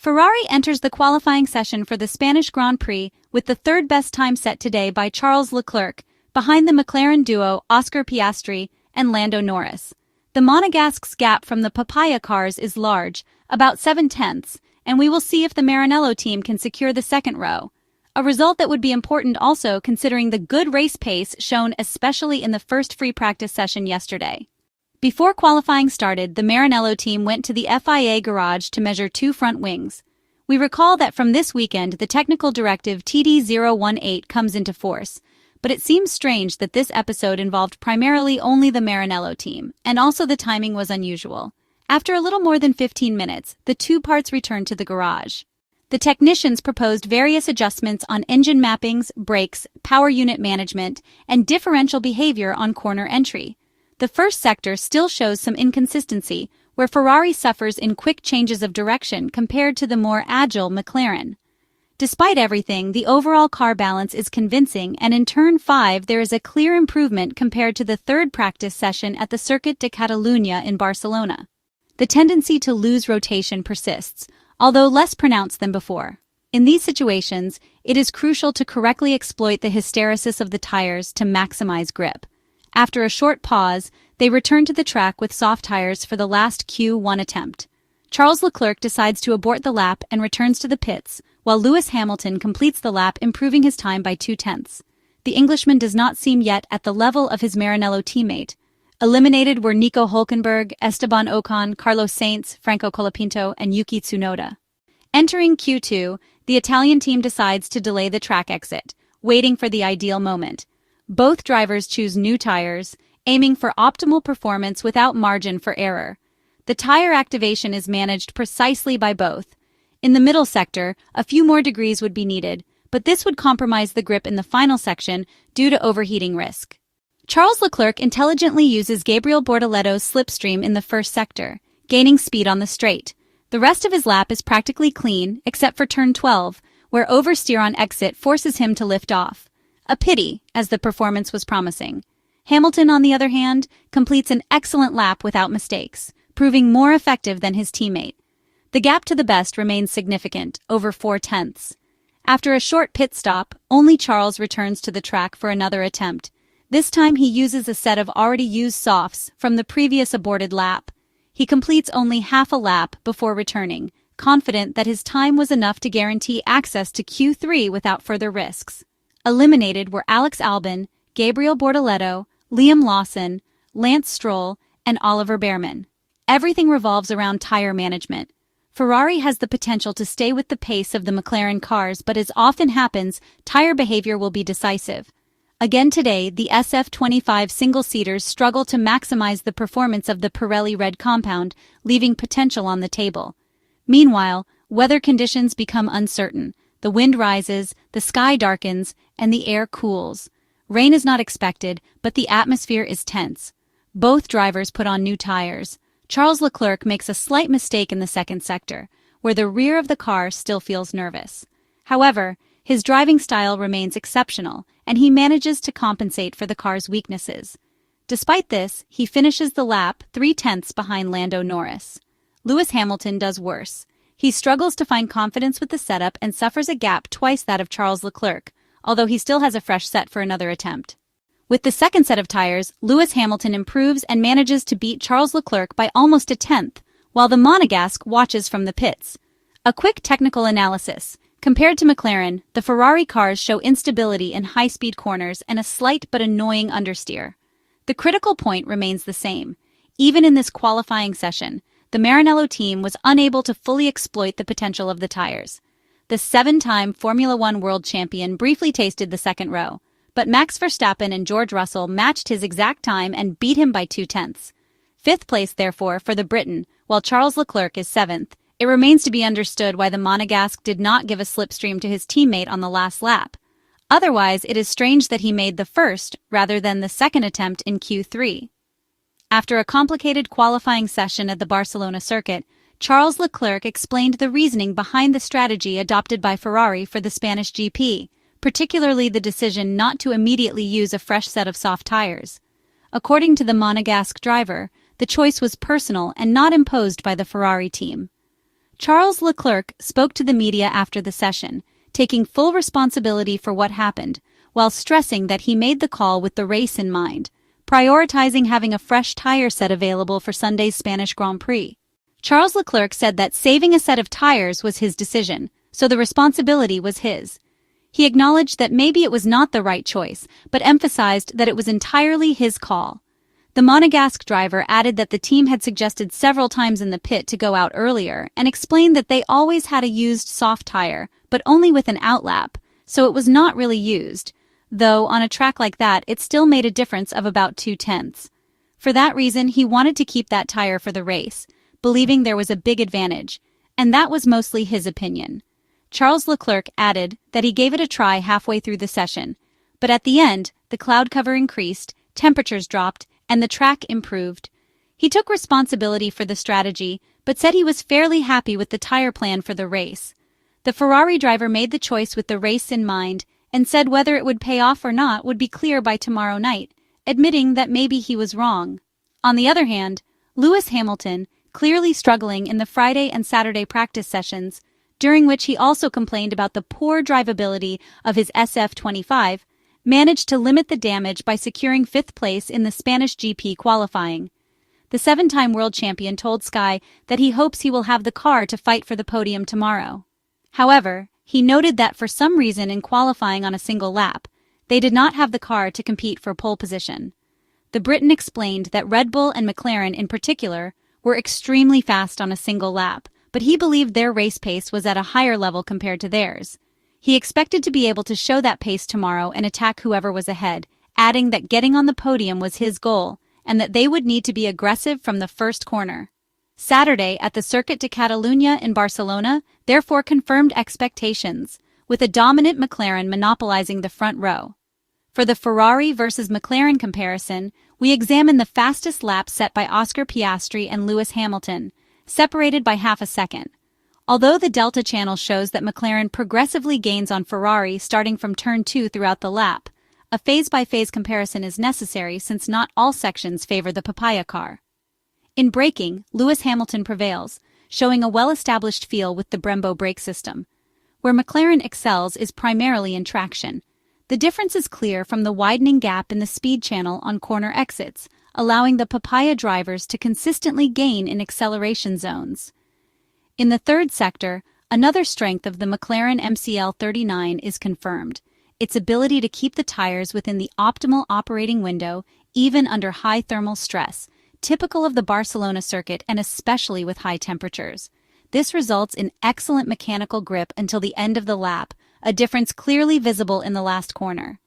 Ferrari enters the qualifying session for the Spanish Grand Prix with the third best time set today by Charles Leclerc, behind the McLaren duo Oscar Piastri and Lando Norris. The Monegasque's gap from the papaya cars is large, about 7/10, and we will see if the Maranello team can secure the second row. A result that would be important also considering the good race pace shown especially in the first free practice session yesterday. Before qualifying started, the Maranello team went to the FIA Garage to measure two front wings. We recall that from this weekend the technical directive TD018 comes into force, but it seems strange that this episode involved primarily only the Maranello team, and also the timing was unusual. After a little more than 15 minutes, the two parts returned to the garage. The technicians proposed various adjustments on engine mappings, brakes, power unit management, and differential behavior on corner entry. The first sector still shows some inconsistency, where Ferrari suffers in quick changes of direction compared to the more agile McLaren. Despite everything, the overall car balance is convincing, and in Turn 5 there is a clear improvement compared to the third practice session at the Circuit de Catalunya in Barcelona. The tendency to lose rotation persists, although less pronounced than before. In these situations, it is crucial to correctly exploit the hysteresis of the tires to maximize grip. After a short pause, they return to the track with soft tires for the last Q1 attempt. Charles Leclerc decides to abort the lap and returns to the pits, while Lewis Hamilton completes the lap, improving his time by 0.2. The Englishman does not seem yet at the level of his Maranello teammate. Eliminated were Nico Hülkenberg, Esteban Ocon, Carlos Sainz, Franco Colapinto, and Yuki Tsunoda. Entering Q2, the Italian team decides to delay the track exit, waiting for the ideal moment. Both drivers choose new tires, aiming for optimal performance without margin for error. The tire activation is managed precisely by both. In the middle sector, a few more degrees would be needed, but this would compromise the grip in the final section due to overheating risk. Charles Leclerc intelligently uses Gabriel Bortoletto's slipstream in the first sector, gaining speed on the straight. The rest of his lap is practically clean, except for turn 12, where oversteer on exit forces him to lift off. A pity, as the performance was promising. Hamilton, on the other hand, completes an excellent lap without mistakes, proving more effective than his teammate. The gap to the best remains significant, over 0.4. After a short pit stop, only Charles returns to the track for another attempt. This time he uses a set of already used softs from the previous aborted lap. He completes only half a lap before returning, confident that his time was enough to guarantee access to Q3 without further risks. Eliminated were Alex Albon, Gabriel Bortoletto, Liam Lawson, Lance Stroll, and Oliver Bearman. Everything revolves around tire management. Ferrari has the potential to stay with the pace of the McLaren cars, but as often happens, tire behavior will be decisive. Again today, the SF25 single-seaters struggle to maximize the performance of the Pirelli red compound, leaving potential on the table. Meanwhile, weather conditions become uncertain. The wind rises, the sky darkens, and the air cools. Rain is not expected, but the atmosphere is tense. Both drivers put on new tires. Charles Leclerc makes a slight mistake in the second sector, where the rear of the car still feels nervous. However, his driving style remains exceptional, and he manages to compensate for the car's weaknesses. Despite this, he finishes the lap 0.3 behind Lando Norris. Lewis Hamilton does worse. He struggles to find confidence with the setup and suffers a gap twice that of Charles Leclerc, although he still has a fresh set for another attempt. With the second set of tires, Lewis Hamilton improves and manages to beat Charles Leclerc by almost 0.1, while the Monegasque watches from the pits. A quick technical analysis. Compared to McLaren, the Ferrari cars show instability in high-speed corners and a slight but annoying understeer. The critical point remains the same. Even in this qualifying session, the Maranello team was unable to fully exploit the potential of the tires. The 7-time Formula One world champion briefly tasted the second row, but Max Verstappen and George Russell matched his exact time and beat him by 0.2. Fifth place, therefore, for the Briton, while Charles Leclerc is 7th. It remains to be understood why the Monegasque did not give a slipstream to his teammate on the last lap. Otherwise, it is strange that he made the first rather than the second attempt in Q3. After a complicated qualifying session at the Barcelona circuit, Charles Leclerc explained the reasoning behind the strategy adopted by Ferrari for the Spanish GP, particularly the decision not to immediately use a fresh set of soft tires. According to the Monegasque driver, the choice was personal and not imposed by the Ferrari team. Charles Leclerc spoke to the media after the session, taking full responsibility for what happened, while stressing that he made the call with the race in mind, prioritizing having a fresh tire set available for Sunday's Spanish Grand Prix. Charles Leclerc said that saving a set of tires was his decision, so the responsibility was his. He acknowledged that maybe it was not the right choice, but emphasized that it was entirely his call. The Monegasque driver added that the team had suggested several times in the pit to go out earlier and explained that they always had a used soft tire, but only with an outlap, so it was not really used, though on a track like that it still made a difference of about 0.2. For that reason, he wanted to keep that tire for the race, believing there was a big advantage, and that was mostly his opinion. Charles Leclerc added that he gave it a try halfway through the session, but at the end, the cloud cover increased, temperatures dropped, and the track improved. He took responsibility for the strategy, but said he was fairly happy with the tire plan for the race. The Ferrari driver made the choice with the race in mind, and said whether it would pay off or not would be clear by tomorrow night, admitting that maybe he was wrong. On the other hand, Lewis Hamilton, clearly struggling in the Friday and Saturday practice sessions, during which he also complained about the poor drivability of his SF25, managed to limit the damage by securing 5th place in the Spanish GP qualifying. The 7-time world champion told Sky that he hopes he will have the car to fight for the podium tomorrow. However, he noted that for some reason in qualifying on a single lap, they did not have the car to compete for pole position. The Briton explained that Red Bull and McLaren in particular were extremely fast on a single lap, but he believed their race pace was at a higher level compared to theirs. He expected to be able to show that pace tomorrow and attack whoever was ahead, adding that getting on the podium was his goal and that they would need to be aggressive from the first corner. Saturday at the Circuit de Catalunya in Barcelona therefore confirmed expectations, with a dominant McLaren monopolizing the front row. For the Ferrari versus McLaren comparison, we examine the fastest lap set by Oscar Piastri and Lewis Hamilton, separated by half a second. Although the Delta channel shows that McLaren progressively gains on Ferrari starting from turn 2 throughout the lap, a phase-by-phase comparison is necessary since not all sections favor the papaya car. In braking, Lewis Hamilton prevails, showing a well-established feel with the Brembo brake system. Where McLaren excels is primarily in traction. The difference is clear from the widening gap in the speed channel on corner exits, allowing the papaya drivers to consistently gain in acceleration zones. In the third sector, another strength of the McLaren MCL39 is confirmed: its ability to keep the tires within the optimal operating window even under high thermal stress, typical of the Barcelona circuit and especially with high temperatures. This results in excellent mechanical grip until the end of the lap, a difference clearly visible in the last corner.